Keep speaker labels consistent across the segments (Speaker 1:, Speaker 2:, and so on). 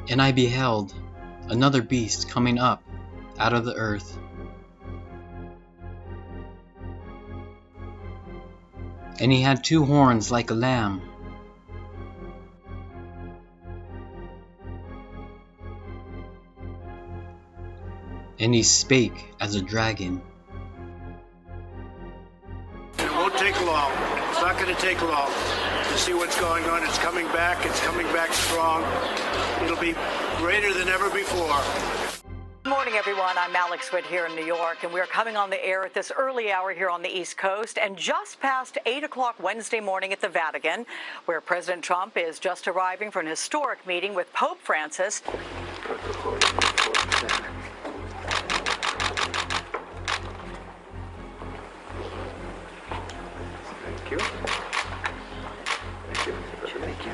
Speaker 1: And I beheld another beast coming up out of the earth, and he had 2 horns like a lamb, and he spake as a dragon.
Speaker 2: It won't take long. It's not going to take long to see what's going on. It's coming back. It's coming back strong. It'll be greater than ever before.
Speaker 3: Good morning, everyone. I'm Alex Witt here in New York, and we're coming on the air at this early hour here on the East Coast and just past 8 o'clock Wednesday morning at the Vatican, where President Trump is just arriving for an historic meeting with Pope Francis.
Speaker 2: Thank you. Thank you.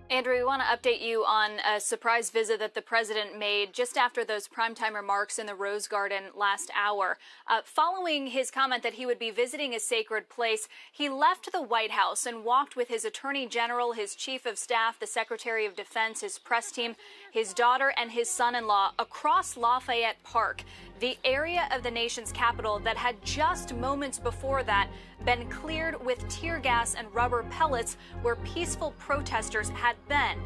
Speaker 4: Andrew, we want to update you on a surprise visit that the president made just after those primetime remarks in the Rose Garden last hour. Following his comment that he would be visiting a sacred place, he left the White House and walked with his attorney general, his chief of staff, the secretary of defense, his press team, his daughter, and his son-in-law across Lafayette Park, the area of the nation's capital that had just moments before that been cleared with tear gas and rubber pellets where peaceful protesters had been.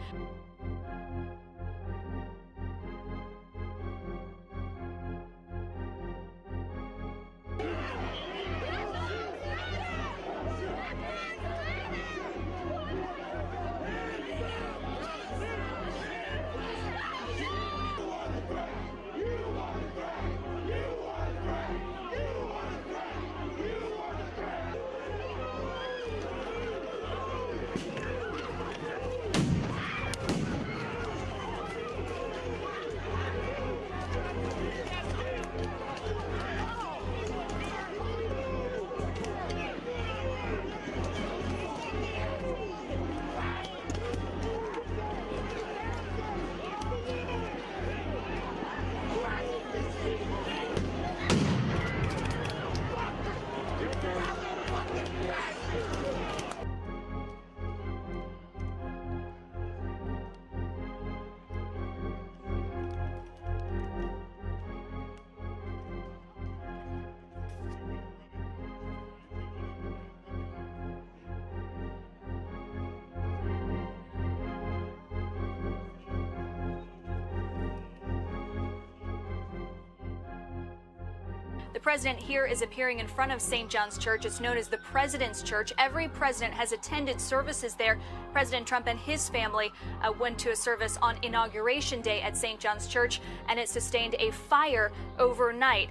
Speaker 4: The president here is appearing in front of St. John's Church. It's known as the President's Church. Every president has attended services there. President Trump and his family went to a service on Inauguration Day at St. John's Church, and it sustained a fire overnight.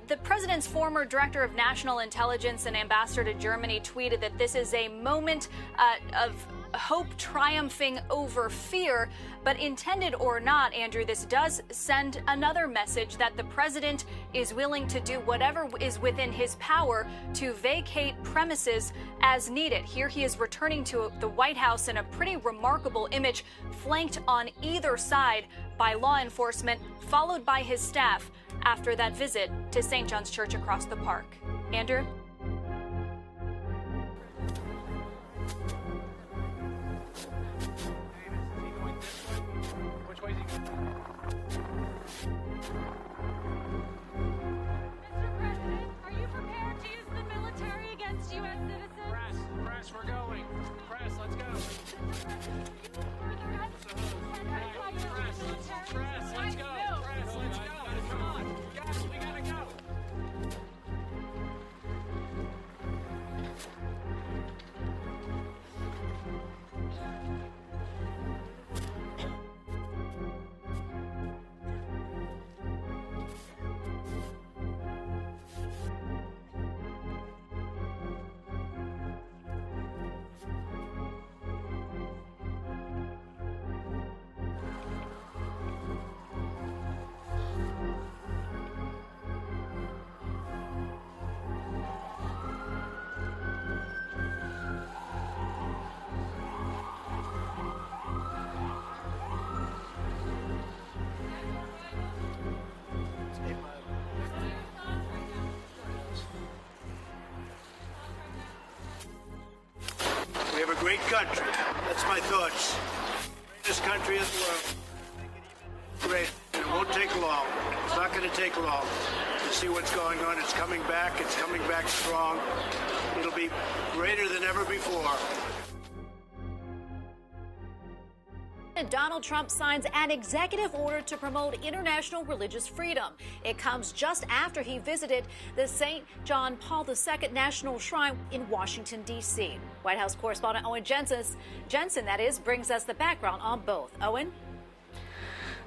Speaker 4: The president's former director of national intelligence and ambassador to Germany tweeted that this is a moment of hope triumphing over fear, but intended or not, Andrew, this does send another message that the president is willing to do whatever is within his power to vacate premises as needed. Here he is returning to the White House in a pretty remarkable image, flanked on either side by law enforcement, followed by his staff after that visit to St. John's Church across the park. Andrew?
Speaker 5: Mr. President, are you prepared to use the military against U.S. citizens?
Speaker 2: great country. That's my thoughts. Greatest country in the world. Great. It won't take long. It's not going to take long to see what's going on. It's coming back. It's coming back strong. It'll be greater than ever before.
Speaker 5: Donald Trump signs an executive order to promote international religious freedom. It comes just after he visited the St. John Paul II National Shrine in Washington, D.C. White House correspondent Owen Jensen, brings us the background on both. Owen?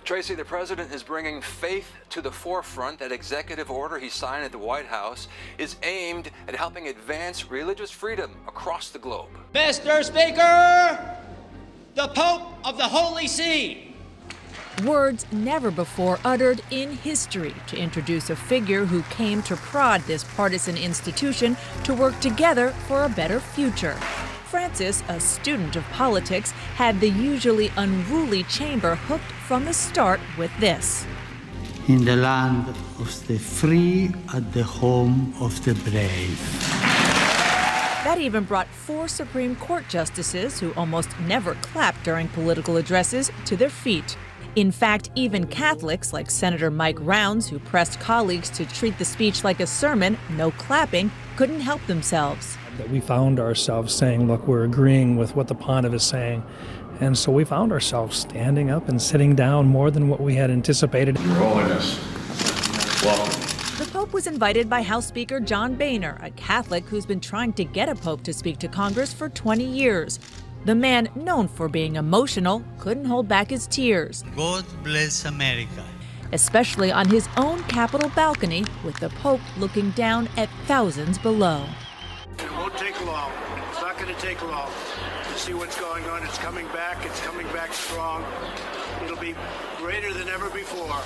Speaker 6: Tracy, the president is bringing faith to the forefront. That executive order he signed at the White House is aimed at helping advance religious freedom across the globe.
Speaker 7: Mr. Speaker, the Pope of the Holy See.
Speaker 8: Words never before uttered in history to introduce a figure who came to prod this partisan institution to work together for a better future. Francis, a student of politics, had the usually unruly chamber hooked from the start with this.
Speaker 9: In the land of the free, at the home of the brave.
Speaker 8: That even brought 4 Supreme Court justices, who almost never clap during political addresses, to their feet. In fact, even Catholics, like Senator Mike Rounds, who pressed colleagues to treat the speech like a sermon, no clapping, couldn't help themselves.
Speaker 10: We found ourselves saying, look, we're agreeing with what the pontiff is saying. And so we found ourselves standing up and sitting down more than what we had anticipated.
Speaker 11: Your Holiness, welcome.
Speaker 8: The Pope was invited by House Speaker John Boehner, a Catholic who's been trying to get a pope to speak to Congress for 20 years. The man, known for being emotional, couldn't hold back his tears.
Speaker 9: God bless America.
Speaker 8: Especially on his own Capitol balcony, with the Pope looking down at thousands below.
Speaker 2: It won't take long. It's not going to take long to see what's going on. It's coming back. It's coming back strong. It'll be greater than ever before.